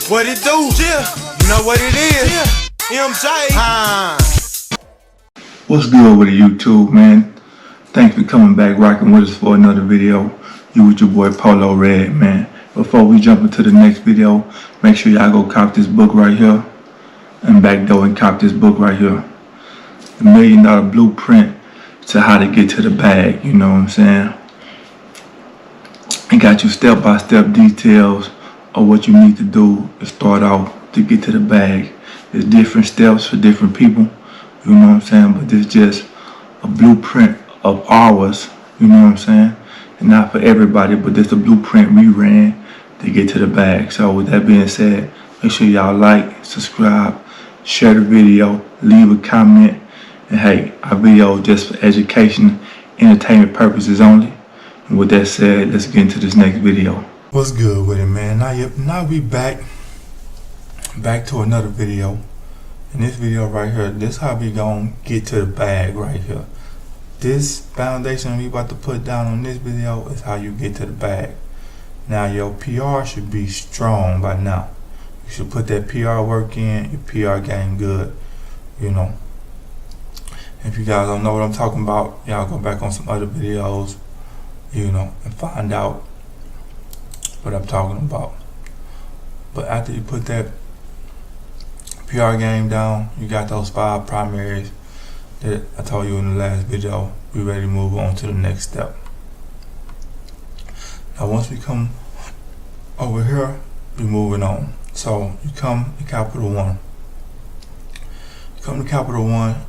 What it do? Yeah. You know what it is? Yeah. MJ. What's good with the YouTube, man? Thanks for coming back rocking with us for another video. You with your boy Polo Red, man. Before we jump into the next video, make sure y'all go cop this book right here. And back door and cop this book right here. The $1 Million Blueprint to how to get to the bag, you know what I'm saying? It got you step-by-step details of what you need to do to start out to get to the bag. There's different steps for different people, you know what I'm saying? But this just a blueprint of ours, you know what I'm saying? And not for everybody, but this a blueprint we ran to get to the bag. So with that being said, make sure y'all like, subscribe, share the video, leave a comment. And hey, our video just for education, entertainment purposes only. And with that said, let's get into this next video. What's good with it, man? Now we back to another video. In this video right here, this how we gonna get to the bag right here. This foundation we about to put down on this video is how you get to the bag. Now your PR should be strong by now. You should put that PR work in, your PR game good, you know. If you guys don't know what I'm talking about, y'all go back on some other videos, you know, and find out what I'm talking about. But after you put that PR game down, you got those 5 primaries that I told you in the last video. We ready to move on to the next step. Now once we come over here, we moving on. So you come to Capital One. You come to Capital One,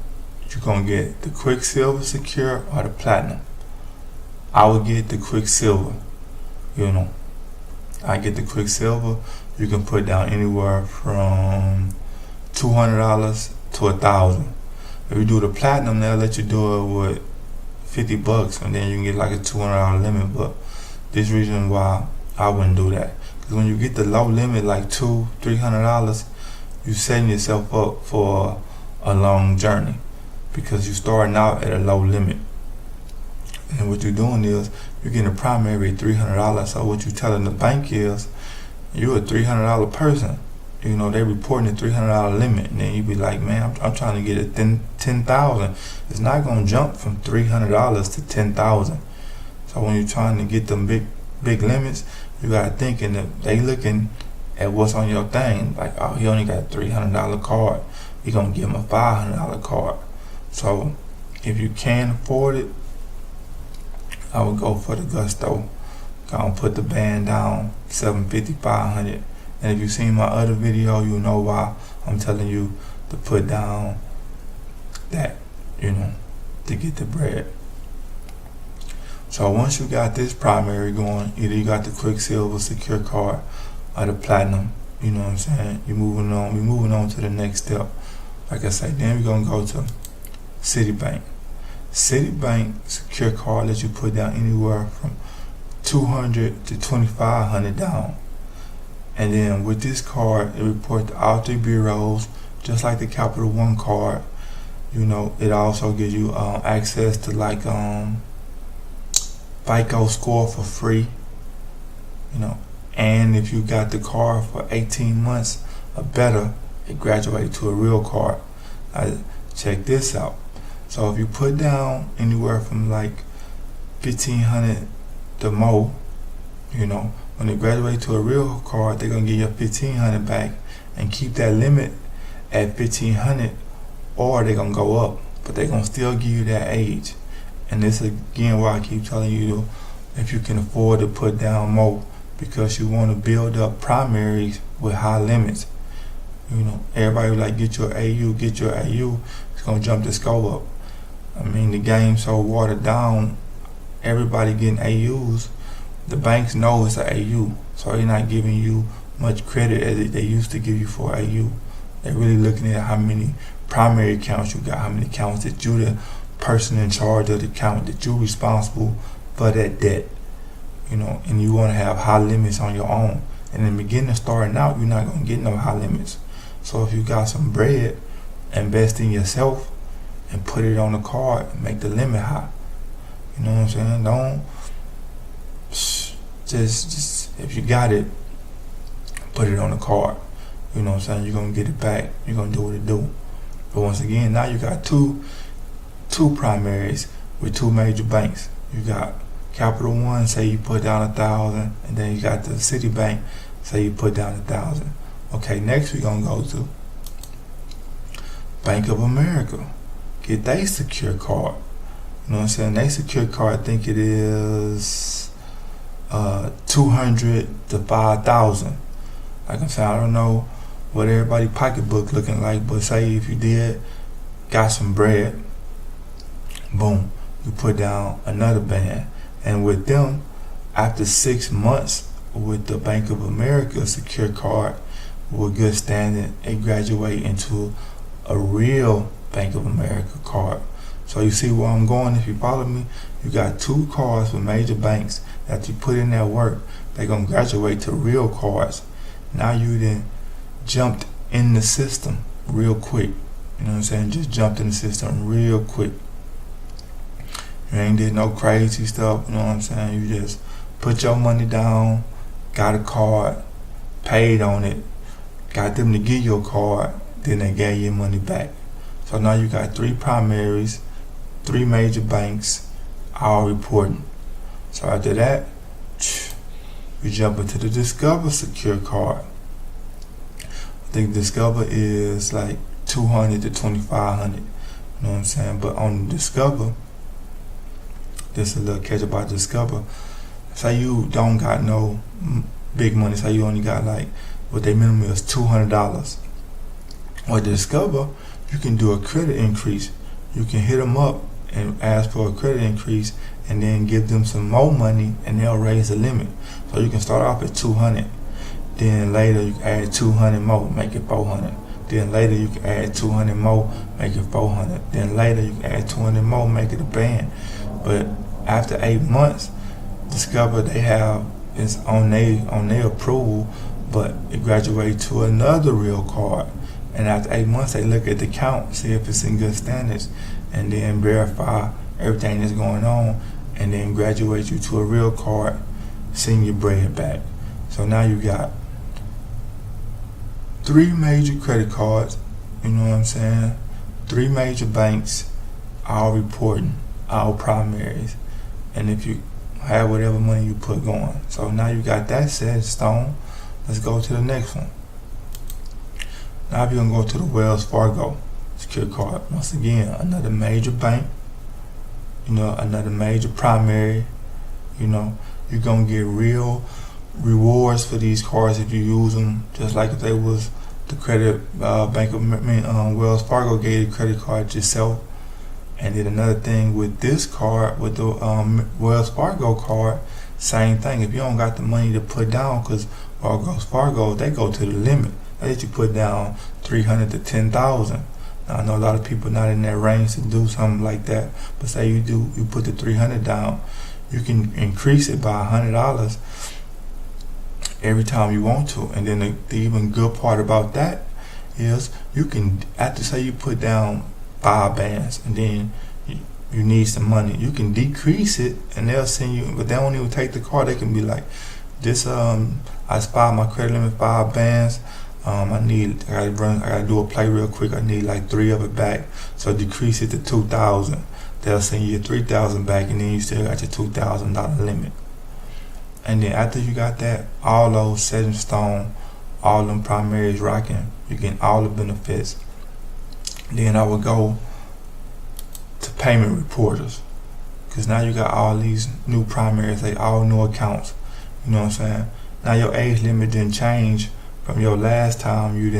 you're gonna get the Quicksilver Secure or the Platinum. I would get the Quicksilver, you know. I get the Quicksilver. You can put down anywhere from $200 to $1,000. If you do the Platinum, they'll let you do it with $50, and then you can get like a $200 limit. But this reason why I wouldn't do that, because when you get the low limit, like $200-300, you're setting yourself up for a long journey, because you're starting out at a low limit. And what you're doing is you're getting a primary $300. So what you're telling the bank is you're a $300 person. You know, they reporting a $300 limit, and then you be like, man, I'm trying to get a $10,000. It's not gonna jump from $300 to $10,000. So when you're trying to get them big limits, you gotta think that they looking at what's on your thing. Like, oh, he only got a $300 card. You're gonna give him a $500 card. So if you can afford it, I would go for the Gusto. Gonna put the band down, $750, $500. And if you've seen my other video, you know why I'm telling you to put down that, you know, to get the bread. So once you got this primary going, either you got the Quicksilver Secure card or the Platinum, you know what I'm saying? We're moving on to the next step. Like I say, then we're gonna go to Citibank. Citibank Secure card lets you put down anywhere from $200 to $2,500 down. And then with this card, it reports to all 3 bureaus, just like the Capital One card. You know, it also gives you access to like FICO score for free. You know, and if you got the card for 18 months or better, it graduates to a real card. Check this out. So if you put down anywhere from like $1,500 to more, you know, when they graduate to a real card, they're gonna give you $1,500 back and keep that limit at $1,500, or they're gonna go up, but they're gonna still give you that age. And this is again why I keep telling you, if you can afford to put down more, because you want to build up primaries with high limits. You know, everybody like get your AU. It's gonna jump the score up. I mean, the game's so watered down. Everybody getting AUs. The banks know it's an AU, so they're not giving you much credit as they used to give you for AU. They're really looking at how many primary accounts you got, how many accounts that you the person in charge of the account, that you're responsible for that debt. You know, and you want to have high limits on your own. And in the beginning, starting out, you're not going to get no high limits. So if you got some bread, invest in yourself and put it on the card and make the limit high. You know what I'm saying? Don't just if you got it, put it on the card. You know what I'm saying? You're gonna get it back. You're gonna do what it do. But once again, now you got two primaries with two major banks. You got Capital One, say you put down 1,000, and then you got the Citibank, say you put down 1,000. Okay, next we're gonna go to Bank of America. Get they secure card. You know what I'm saying? They secure card, I think it is 200 to 5,000. Like I'm saying, I don't know what everybody pocketbook looking like, but say if you did got some bread, boom, you put down another band. And with them, after 6 months with the Bank of America secure card with good standing, it graduate into a real Bank of America card. So you see where I'm going. If you follow me, you got two cards with major banks that you put in that work. They're gonna graduate to real cards. Now you then jumped in the system real quick. You know what I'm saying? Just jumped in the system real quick. You ain't did no crazy stuff. You know what I'm saying? You just put your money down, got a card, paid on it, got them to give you a card, then they gave you money back. So now you got three primaries, three major banks, all reporting. So after that, you jump into the Discover secure card. I think Discover is like 200 to 2,500. You know what I'm saying? But on Discover, this is a little catch about Discover. Say you don't got no big money. Say you only got like what their minimum is $200. Or Discover, you can do a credit increase. You can hit them up and ask for a credit increase, and then give them some more money, and they'll raise the limit. So you can start off at 200. Then later you can add 200 more, make it 400. Then later you can add 200 more, make it 400. Then later you can add 200 more, make it a band. But after 8 months, Discover they have it's on their approval, but it graduates to another real card. And after 8 months, they look at the count, see if it's in good standards, and then verify everything that's going on, and then graduate you to a real card, send your bread back. So now you got three major credit cards, you know what I'm saying? Three major banks, all reporting, all primaries. And if you have whatever money you put going. So now you got that set in stone. Let's go to the next one. Now if you're gonna go to the Wells Fargo secure card, once again, another major bank, you know, another major primary, you know, you're gonna get real rewards for these cards if you use them, just like if they was the credit Bank of Wells Fargo gave the credit card yourself. And then another thing with this card, with the Wells Fargo card, same thing. If you don't got the money to put down, because Wells Fargo, they go to the limit. They let you put down 300 to 10,000. Now I know a lot of people not in that range to do something like that, but say you put the 300 down, you can increase it by $100 every time you want to. And then the even good part about that is you can, after say you put down 5 bands and then you need some money, you can decrease it and they'll send you, but they don't even take the card. They can be like, this I expired my credit limit 5 bands. I gotta do a play real quick. I need like 3 of it back. So decrease it to 2,000. They'll send you 3,000 back, and then you still got your $2,000 limit. And then after you got that, all those set in stone, all them primaries rocking, you get all the benefits. Then I would go to payment reporters, because now you got all these new primaries, they all new accounts. You know what I'm saying? Now your age limit didn't change from your last time you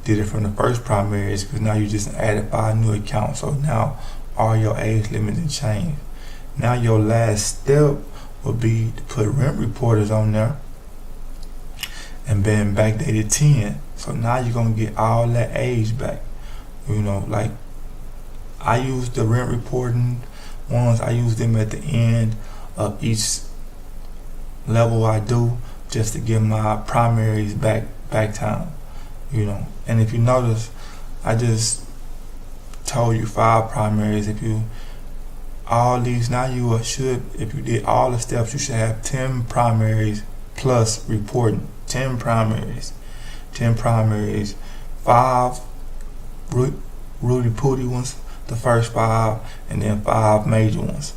did it from the first primaries, because now you just added 5 new accounts. So now all your age limit didn't change. Now your last step would be to put rent reporters on there and then backdated 10. So now you're gonna get all that age back. You know, like I use the rent reporting ones, I use them at the end of each level I do, just to give my primaries back time, you know. And if you notice, I just told you 5 primaries. If you all these, now you should, if you did all the steps, you should have 10 primaries plus reporting. 10 primaries, 10 primaries, 5 Rudy Pooty ones, the first 5, and then 5 major ones.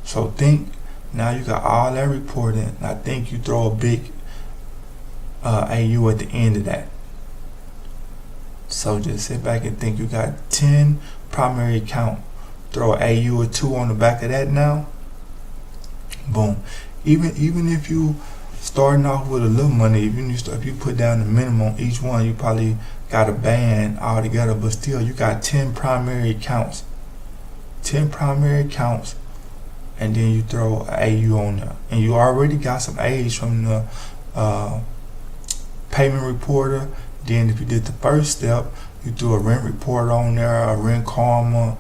So think, now you got all that reporting. I think you throw a big AU at the end of that. So just sit back and think you got 10 primary account. Throw an AU or 2 on the back of that now. Boom. Even if you starting off with a little money, if you put down the minimum each one, you probably got a band all together, but still you got 10 primary accounts. 10 primary accounts, and then you throw an AU on there. And you already got some A's from the payment reporter. Then if you did the first step, you threw a rent report on there, a rent karma,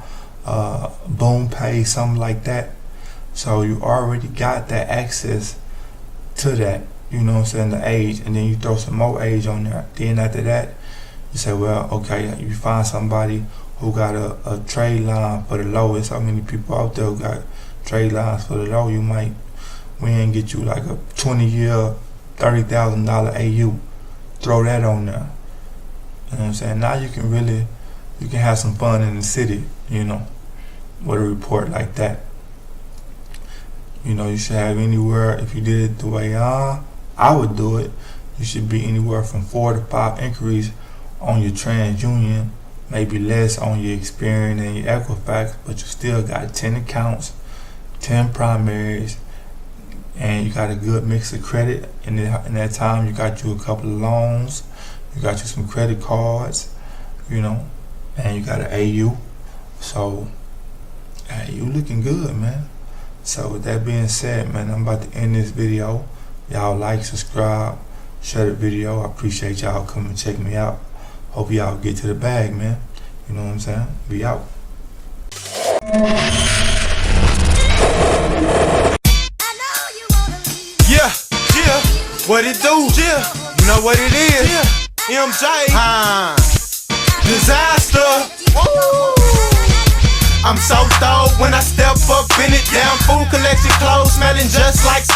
boom pay, something like that. So you already got that access to that, you know what I'm saying, the age, and then you throw some more age on there. Then after that, you say, well, okay, you find somebody who got a trade line for the low. There's so many people out there who got trade lines for the low. We ain't get you like a 20-year, $30,000 AU. Throw that on there. You know what I'm saying? Now you can have some fun in the city, you know, with a report like that. You know, you should have anywhere, if you did it the way I would do it, you should be anywhere from 4 to 5 inquiries on your TransUnion, maybe less on your Experian and your Equifax, but you still got 10 accounts, 10 primaries, and you got a good mix of credit. In that time, you got you a couple of loans, you got you some credit cards, you know, and you got an AU. So, you looking good, man. So with that being said, man, I'm about to end this video. Y'all like, subscribe, share the video. I appreciate y'all coming and check me out. Hope y'all get to the bag, man. You know what I'm saying? Be out. Yeah, what it do? Yeah, you know what it is? Yeah, MJ. Disaster. Woo. I'm so thorough when I step up in it. Damn food collection clothes smelling just like